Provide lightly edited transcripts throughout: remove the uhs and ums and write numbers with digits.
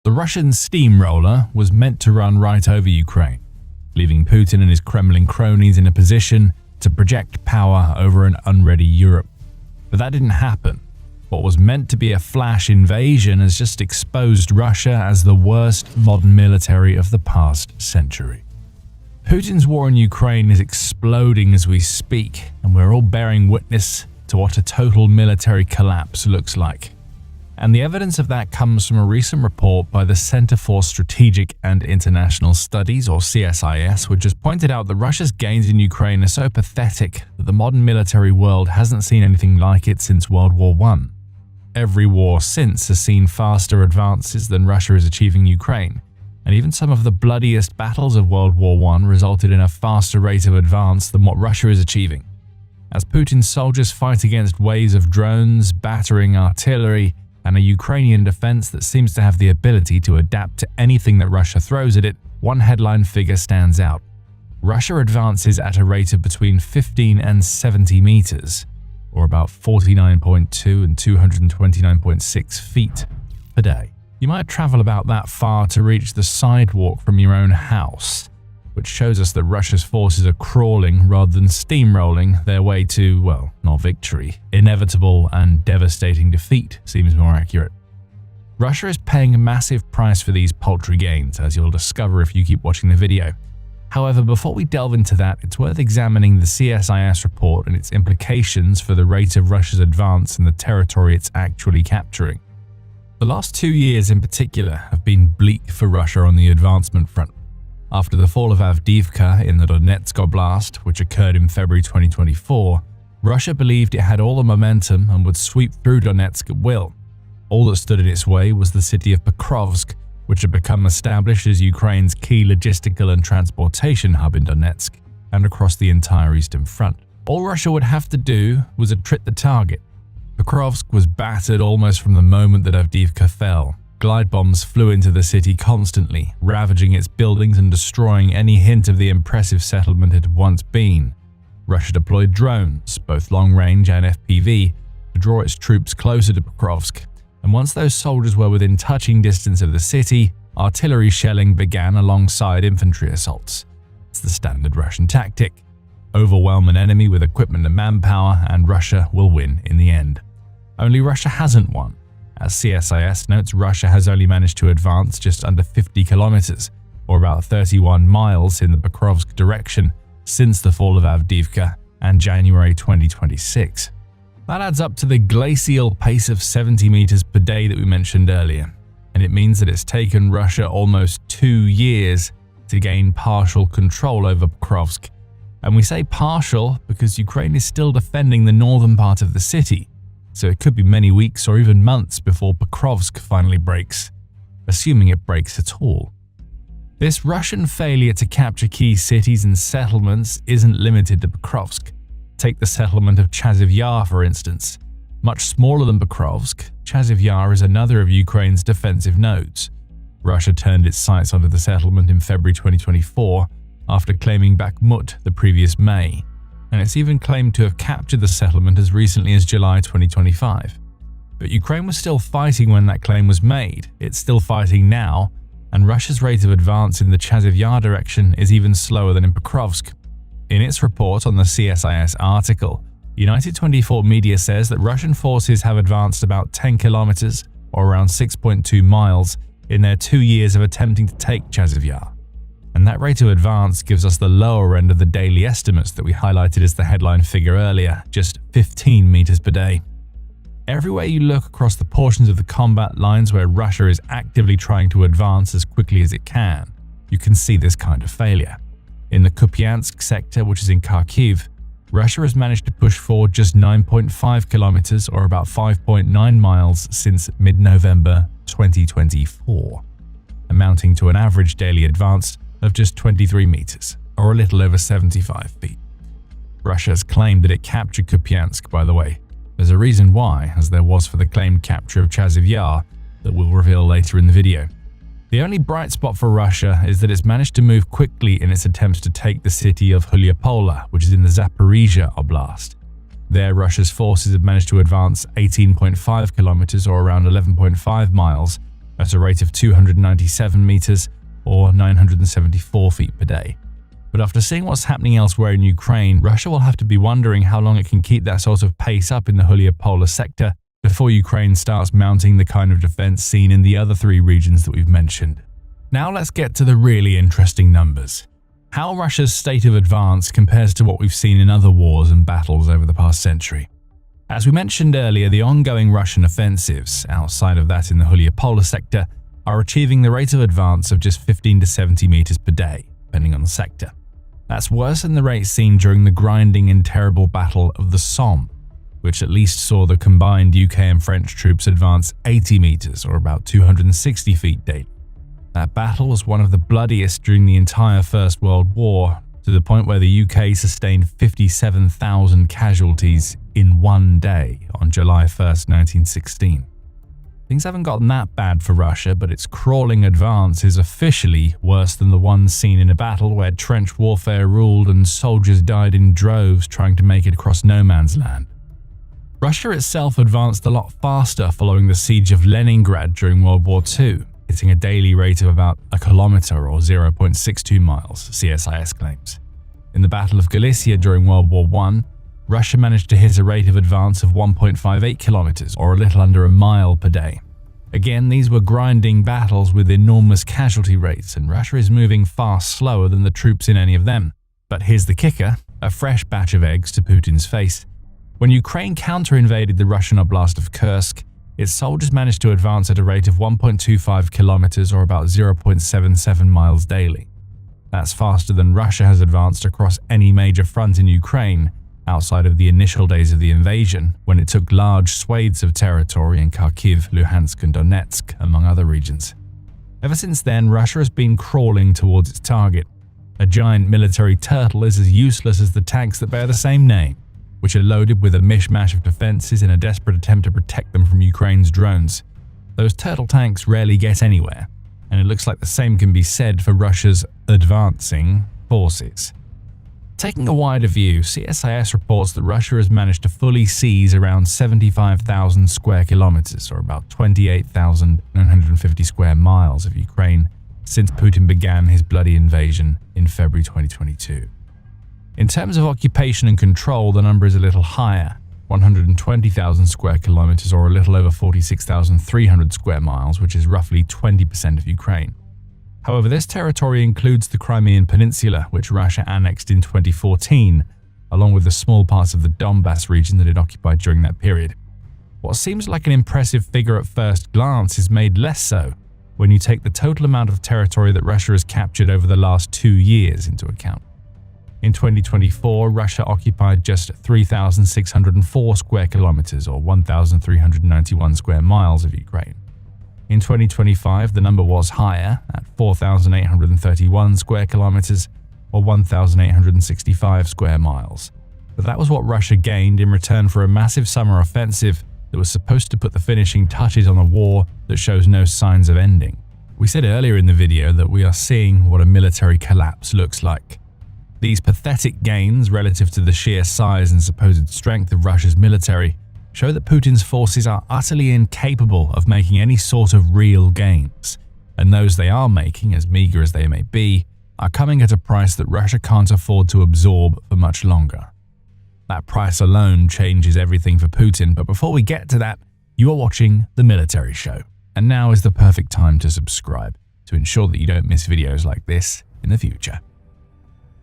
The Russian steamroller was meant to run right over Ukraine, leaving Putin and his Kremlin cronies in a position to project power over an unready Europe. But that didn't happen. What was meant to be a flash invasion has just exposed Russia as the worst modern military of the past century. Putin's war in Ukraine is exploding as we speak, and we're all bearing witness to what a total military collapse looks like. And the evidence of that comes from a recent report by the Center for Strategic and International Studies, or CSIS, which has pointed out that Russia's gains in Ukraine are so pathetic that the modern military world hasn't seen anything like it since World War I. Every war since has seen faster advances than Russia is achieving in Ukraine, and even some of the bloodiest battles of World War I resulted in a faster rate of advance than what Russia is achieving. As Putin's soldiers fight against waves of drones, battering artillery, and a Ukrainian defense that seems to have the ability to adapt to anything that Russia throws at it, one headline figure stands out. Russia advances at a rate of between 15 and 70 meters, or about 49.2 and 229.6 feet per day. You might travel about that far to reach the sidewalk from your own house, which shows us that Russia's forces are crawling rather than steamrolling their way to, well, not victory. Inevitable and devastating defeat seems more accurate. Russia is paying a massive price for these paltry gains, as you'll discover if you keep watching the video. However, before we delve into that, it's worth examining the CSIS report and its implications for the rate of Russia's advance in the territory it's actually capturing. The last 2 years in particular have been bleak for Russia on the advancement front. After the fall of Avdiivka in the Donetsk Oblast, which occurred in February 2024, Russia believed it had all the momentum and would sweep through Donetsk at will. All that stood in its way was the city of Pokrovsk, which had become established as Ukraine's key logistical and transportation hub in Donetsk and across the entire eastern front. All Russia would have to do was attrit the target. Pokrovsk was battered almost from the moment that Avdiivka fell. Glide bombs flew into the city constantly, ravaging its buildings and destroying any hint of the impressive settlement it had once been. Russia deployed drones, both long-range and FPV, to draw its troops closer to Pokrovsk, and once those soldiers were within touching distance of the city, artillery shelling began alongside infantry assaults. It's the standard Russian tactic. Overwhelm an enemy with equipment and manpower, and Russia will win in the end. Only Russia hasn't won. As CSIS notes, Russia has only managed to advance just under 50 kilometers, or about 31 miles in the Pokrovsk direction, since the fall of Avdiivka and January 2026. That adds up to the glacial pace of 70 meters per day that we mentioned earlier, and it means that it's taken Russia almost 2 years to gain partial control over Pokrovsk. And we say partial because Ukraine is still defending the northern part of the city, so it could be many weeks or even months before Pokrovsk finally breaks, assuming it breaks at all. This Russian failure to capture key cities and settlements isn't limited to Pokrovsk. Take the settlement of Chasiv Yar, for instance. Much smaller than Pokrovsk, Chasiv Yar is another of Ukraine's defensive nodes. Russia turned its sights onto the settlement in February 2024 after claiming Bakhmut the previous May, and it's even claimed to have captured the settlement as recently as July 2025. But Ukraine was still fighting when that claim was made, it's still fighting now, and Russia's rate of advance in the Chasiv Yar direction is even slower than in Pokrovsk. In its report on the CSIS article, United 24 Media says that Russian forces have advanced about 10 kilometers, or around 6.2 miles, in their 2 years of attempting to take Chasiv Yar. And that rate of advance gives us the lower end of the daily estimates that we highlighted as the headline figure earlier, just 15 meters per day. Everywhere you look across the portions of the combat lines where Russia is actively trying to advance as quickly as it can, you can see this kind of failure. In the Kupiansk sector, which is in Kharkiv, Russia has managed to push forward just 9.5 kilometers, or about 5.9 miles, since mid-November 2024, amounting to an average daily advance of just 23 meters, or a little over 75 feet. Russia has claimed that it captured Kupiansk, by the way. There's a reason why, as there was for the claimed capture of Chasiv Yar, that we'll reveal later in the video. The only bright spot for Russia is that it's managed to move quickly in its attempts to take the city of Huliapola, which is in the Zaporizhia Oblast. There, Russia's forces have managed to advance 18.5 kilometers, or around 11.5 miles, at a rate of 297 meters or 974 feet per day. But after seeing what's happening elsewhere in Ukraine, Russia will have to be wondering how long it can keep that sort of pace up in the Polar sector before Ukraine starts mounting the kind of defense seen in the other three regions that we've mentioned. Now let's get to the really interesting numbers. How Russia's state of advance compares to what we've seen in other wars and battles over the past century. As we mentioned earlier, the ongoing Russian offensives, outside of that in the Polar sector, are achieving the rate of advance of just 15 to 70 meters per day, depending on the sector. That's worse than the rate seen during the grinding and terrible Battle of the Somme, which at least saw the combined UK and French troops advance 80 meters or about 260 feet daily. That battle was one of the bloodiest during the entire First World War, to the point where the UK sustained 57,000 casualties in one day on July 1st, 1916. Things haven't gotten that bad for Russia, but its crawling advance is officially worse than the one seen in a battle where trench warfare ruled and soldiers died in droves trying to make it across no man's land. Russia itself advanced a lot faster following the siege of Leningrad during World War II, hitting a daily rate of about a kilometer or 0.62 miles, CSIS claims. In the Battle of Galicia during World War I, Russia managed to hit a rate of advance of 1.58 kilometers or a little under a mile per day. Again, these were grinding battles with enormous casualty rates, and Russia is moving far slower than the troops in any of them. But here's the kicker, a fresh batch of eggs to Putin's face. When Ukraine counter-invaded the Russian oblast of Kursk, its soldiers managed to advance at a rate of 1.25 kilometers or about 0.77 miles daily. That's faster than Russia has advanced across any major front in Ukraine, outside of the initial days of the invasion, when it took large swathes of territory in Kharkiv, Luhansk and Donetsk, among other regions. Ever since then, Russia has been crawling towards its target. A giant military turtle is as useless as the tanks that bear the same name, which are loaded with a mishmash of defenses in a desperate attempt to protect them from Ukraine's drones. Those turtle tanks rarely get anywhere, and it looks like the same can be said for Russia's advancing forces. Taking a wider view, CSIS reports that Russia has managed to fully seize around 75,000 square kilometers, or about 28,950 square miles of Ukraine, since Putin began his bloody invasion in February 2022. In terms of occupation and control, the number is a little higher, 120,000 square kilometers or a little over 46,300 square miles, which is roughly 20% of Ukraine. However, this territory includes the Crimean Peninsula, which Russia annexed in 2014, along with the small parts of the Donbass region that it occupied during that period. What seems like an impressive figure at first glance is made less so when you take the total amount of territory that Russia has captured over the last 2 years into account. In 2024, Russia occupied just 3,604 square kilometers or 1,391 square miles of Ukraine. In 2025, the number was higher at 4,831 square kilometers or 1,865 square miles. But that was what Russia gained in return for a massive summer offensive that was supposed to put the finishing touches on a war that shows no signs of ending. We said earlier in the video that we are seeing what a military collapse looks like. These pathetic gains relative to the sheer size and supposed strength of Russia's military show that Putin's forces are utterly incapable of making any sort of real gains, and those they are making, as meager as they may be, are coming at a price that Russia can't afford to absorb for much longer. That price alone changes everything for Putin, but before we get to that, you are watching The Military Show, and now is the perfect time to subscribe to ensure that you don't miss videos like this in the future.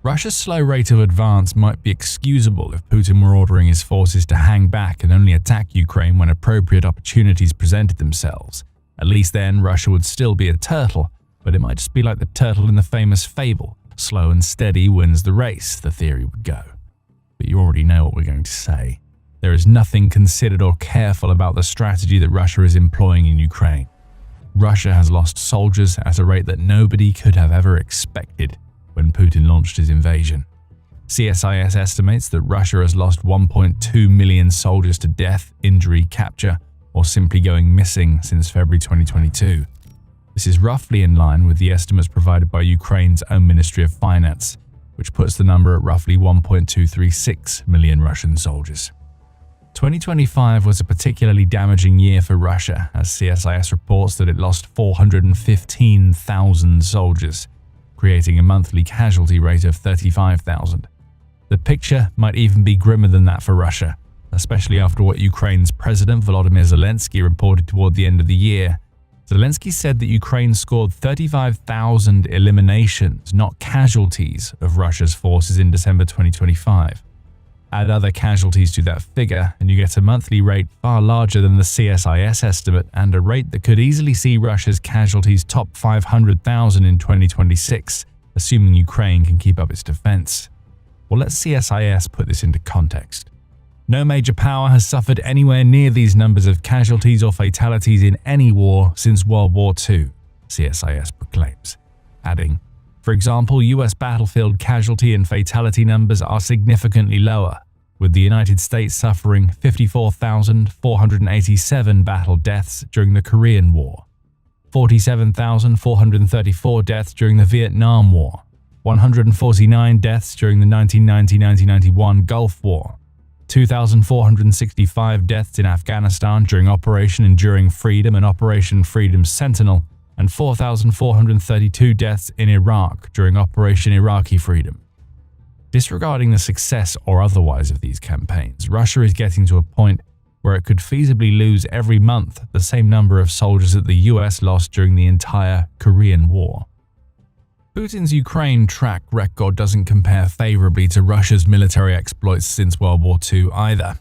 Russia's slow rate of advance might be excusable if Putin were ordering his forces to hang back and only attack Ukraine when appropriate opportunities presented themselves. At least then, Russia would still be a turtle, but it might just be like the turtle in the famous fable, slow and steady wins the race, the theory would go. But you already know what we're going to say. There is nothing considered or careful about the strategy that Russia is employing in Ukraine. Russia has lost soldiers at a rate that nobody could have ever expected when Putin launched his invasion. CSIS estimates that Russia has lost 1.2 million soldiers to death, injury, capture, or simply going missing since February 2022. This is roughly in line with the estimates provided by Ukraine's own Ministry of Finance, which puts the number at roughly 1.236 million Russian soldiers. 2025 was a particularly damaging year for Russia, as CSIS reports that it lost 415,000 soldiers, creating a monthly casualty rate of 35,000. The picture might even be grimmer than that for Russia, especially after what Ukraine's President Volodymyr Zelensky reported toward the end of the year. Zelensky said that Ukraine scored 35,000 eliminations, not casualties, of Russia's forces in December 2025. Add other casualties to that figure, and you get a monthly rate far larger than the CSIS estimate, and a rate that could easily see Russia's casualties top 500,000 in 2026, assuming Ukraine can keep up its defense. Well, let CSIS put this into context. No major power has suffered anywhere near these numbers of casualties or fatalities in any war since World War II, CSIS proclaims, adding, for example, US battlefield casualty and fatality numbers are significantly lower, with the United States suffering 54,487 battle deaths during the Korean War, 47,434 deaths during the Vietnam War, 149 deaths during the 1990-1991 Gulf War, 2,465 deaths in Afghanistan during Operation Enduring Freedom and Operation Freedom Sentinel, and 4,432 deaths in Iraq during Operation Iraqi Freedom. Disregarding the success or otherwise of these campaigns, Russia is getting to a point where it could feasibly lose every month the same number of soldiers that the US lost during the entire Korean War. Putin's Ukraine track record doesn't compare favorably to Russia's military exploits since World War II either.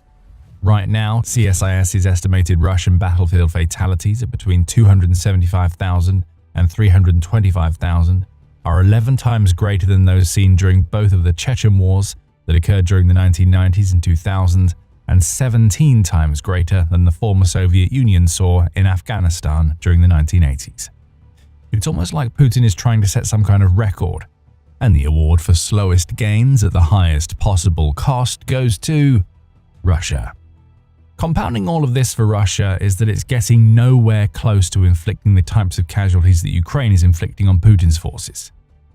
Right now, CSIS's estimated Russian battlefield fatalities at between 275,000 and 325,000 are 11 times greater than those seen during both of the Chechen wars that occurred during the 1990s and 2000s, and 17 times greater than the former Soviet Union saw in Afghanistan during the 1980s. It's almost like Putin is trying to set some kind of record, and the award for slowest gains at the highest possible cost goes to Russia. Compounding all of this for Russia is that it's getting nowhere close to inflicting the types of casualties that Ukraine is inflicting on Putin's forces.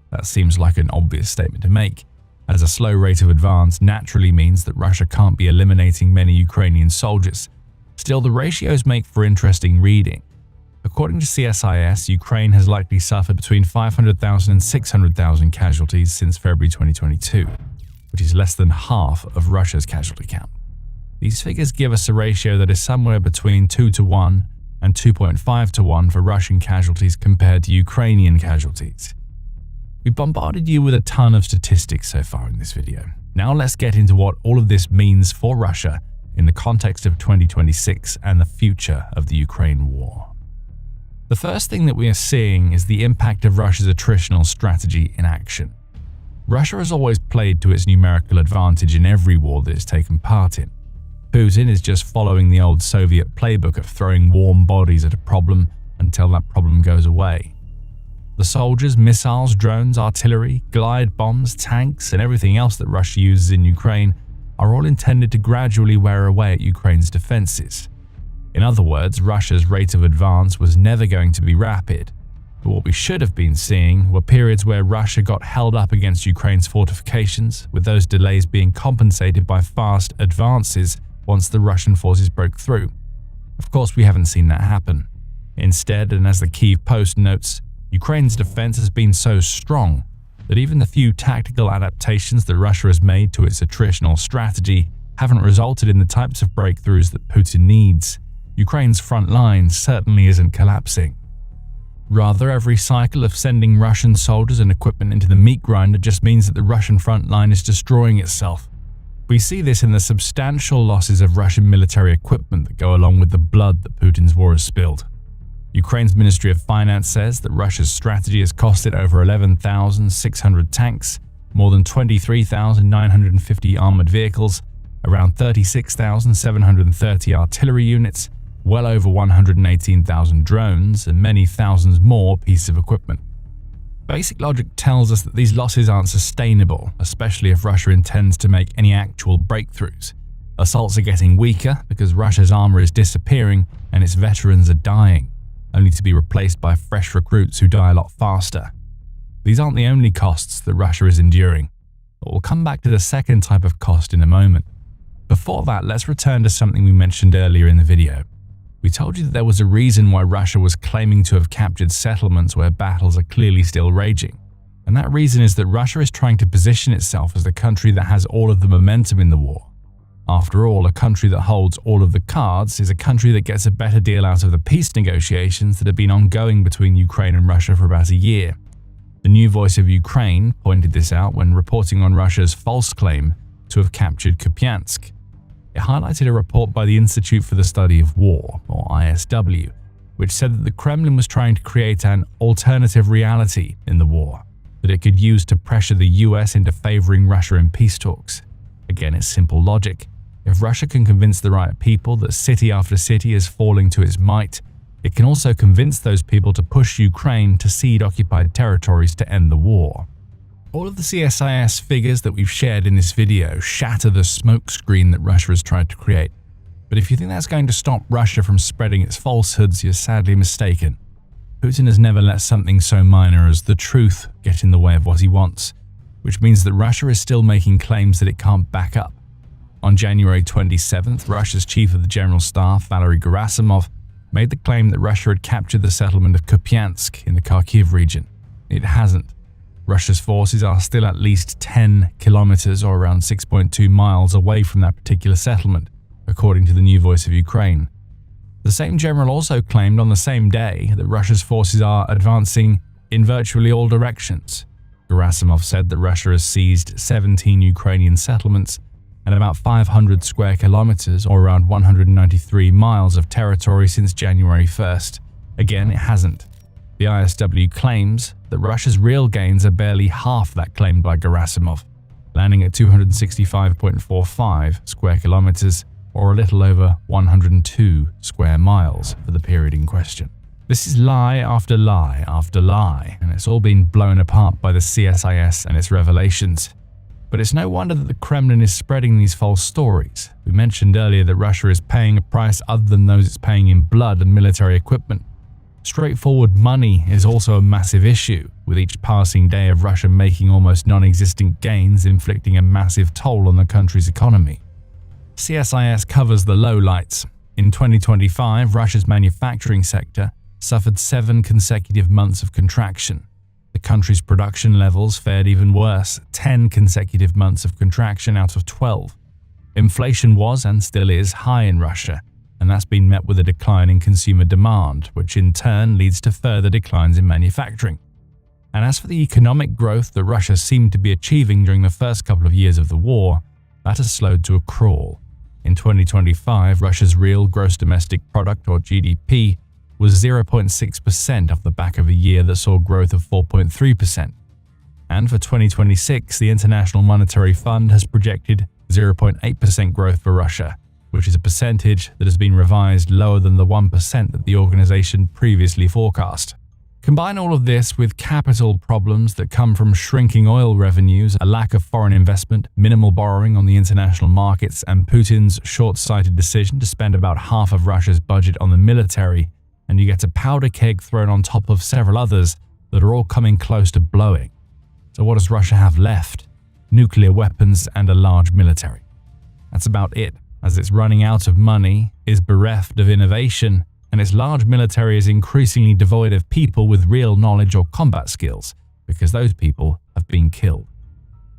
That seems like an obvious statement to make, as a slow rate of advance naturally means that Russia can't be eliminating many Ukrainian soldiers. Still, the ratios make for interesting reading. According to CSIS, Ukraine has likely suffered between 500,000 and 600,000 casualties since February 2022, which is less than half of Russia's casualty count. These figures give us a ratio that is somewhere between 2 to 1 and 2.5 to 1 for Russian casualties compared to Ukrainian casualties. We bombarded you with a ton of statistics so far in this video. Now let's get into what all of this means for Russia in the context of 2026 and the future of the Ukraine war. The first thing that we are seeing is the impact of Russia's attritional strategy in action. Russia has always played to its numerical advantage in every war that it's taken part in. Putin is just following the old Soviet playbook of throwing warm bodies at a problem until that problem goes away. The soldiers, missiles, drones, artillery, glide bombs, tanks, and everything else that Russia uses in Ukraine are all intended to gradually wear away at Ukraine's defenses. In other words, Russia's rate of advance was never going to be rapid, but what we should have been seeing were periods where Russia got held up against Ukraine's fortifications, with those delays being compensated by fast advances once the Russian forces broke through. Of course, we haven't seen that happen. Instead, and as the Kyiv Post notes, Ukraine's defense has been so strong that even the few tactical adaptations that Russia has made to its attritional strategy haven't resulted in the types of breakthroughs that Putin needs. Ukraine's front line certainly isn't collapsing. Rather, every cycle of sending Russian soldiers and equipment into the meat grinder just means that the Russian front line is destroying itself. We see this in the substantial losses of Russian military equipment that go along with the blood that Putin's war has spilled. Ukraine's Ministry of Finance says that Russia's strategy has cost it over 11,600 tanks, more than 23,950 armored vehicles, around 36,730 artillery units, well over 118,000 drones, and many thousands more pieces of equipment. Basic logic tells us that these losses aren't sustainable, especially if Russia intends to make any actual breakthroughs. Assaults are getting weaker because Russia's armor is disappearing and its veterans are dying, only to be replaced by fresh recruits who die a lot faster. These aren't the only costs that Russia is enduring, but we'll come back to the second type of cost in a moment. Before that, let's return to something we mentioned earlier in the video. We told you that there was a reason why Russia was claiming to have captured settlements where battles are clearly still raging. And that reason is that Russia is trying to position itself as the country that has all of the momentum in the war. After all, a country that holds all of the cards is a country that gets a better deal out of the peace negotiations that have been ongoing between Ukraine and Russia for about a year. The New Voice of Ukraine pointed this out when reporting on Russia's false claim to have captured Kupiansk. It highlighted a report by the Institute for the Study of War, or ISW, which said that the Kremlin was trying to create an alternative reality in the war that it could use to pressure the US into favoring Russia in peace talks. Again, it's simple logic. If Russia can convince the right people that city after city is falling to its might, it can also convince those people to push Ukraine to cede occupied territories to end the war. All of the CSIS figures that we've shared in this video shatter the smokescreen that Russia has tried to create. But if you think that's going to stop Russia from spreading its falsehoods, you're sadly mistaken. Putin has never let something so minor as the truth get in the way of what he wants, which means that Russia is still making claims that it can't back up. On January 27th, Russia's Chief of the General Staff, Valery Gerasimov, made the claim that Russia had captured the settlement of Kupiansk in the Kharkiv region. It hasn't. Russia's forces are still at least 10 kilometers or around 6.2 miles away from that particular settlement, according to the New Voice of Ukraine. The same general also claimed on the same day that Russia's forces are advancing in virtually all directions. Gerasimov said that Russia has seized 17 Ukrainian settlements and about 500 square kilometers or around 193 miles of territory since January 1st. Again, it hasn't. The ISW claims that Russia's real gains are barely half that claimed by Gerasimov, landing at 265.45 square kilometers or a little over 102 square miles for the period in question. This is lie after lie after lie, and it's all been blown apart by the CSIS and its revelations. But it's no wonder that the Kremlin is spreading these false stories. We mentioned earlier that Russia is paying a price other than those it's paying in blood and military equipment. Straightforward money is also a massive issue, with each passing day of Russia making almost non-existent gains inflicting a massive toll on the country's economy. CSIS covers the lowlights. In 2025, Russia's manufacturing sector suffered 7 consecutive months of contraction. The country's production levels fared even worse, 10 consecutive months of contraction out of 12. Inflation was and still is high in Russia, and that's been met with a decline in consumer demand, which in turn leads to further declines in manufacturing. And as for the economic growth that Russia seemed to be achieving during the first couple of years of the war, that has slowed to a crawl. In 2025, Russia's real gross domestic product, or GDP, was 0.6% off the back of a year that saw growth of 4.3%. And for 2026, the International Monetary Fund has projected 0.8% growth for Russia, which is a percentage that has been revised lower than the 1% that the organization previously forecast. Combine all of this with capital problems that come from shrinking oil revenues, a lack of foreign investment, minimal borrowing on the international markets, and Putin's short-sighted decision to spend about half of Russia's budget on the military, and you get a powder keg thrown on top of several others that are all coming close to blowing. So what does Russia have left? Nuclear weapons and a large military. That's about it, as it's running out of money, is bereft of innovation, and its large military is increasingly devoid of people with real knowledge or combat skills, because those people have been killed.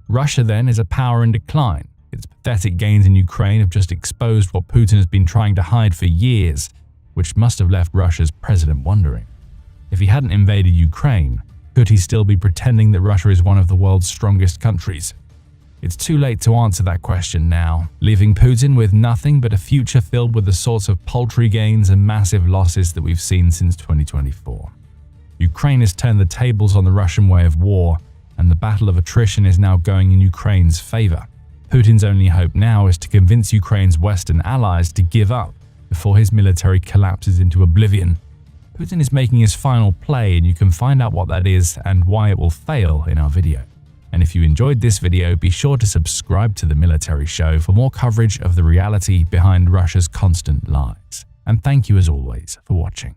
Russia then is a power in decline. Its pathetic gains in Ukraine have just exposed what Putin has been trying to hide for years, which must have left Russia's president wondering. If he hadn't invaded Ukraine, could he still be pretending that Russia is one of the world's strongest countries? It's too late to answer that question now, leaving Putin with nothing but a future filled with the sorts of paltry gains and massive losses that we've seen since 2024. Ukraine has turned the tables on the Russian way of war, and the battle of attrition is now going in Ukraine's favor. Putin's only hope now is to convince Ukraine's Western allies to give up before his military collapses into oblivion. Putin is making his final play, and you can find out what that is and why it will fail in our video. And if you enjoyed this video, be sure to subscribe to The Military Show for more coverage of the reality behind Russia's constant lies. And thank you as always for watching.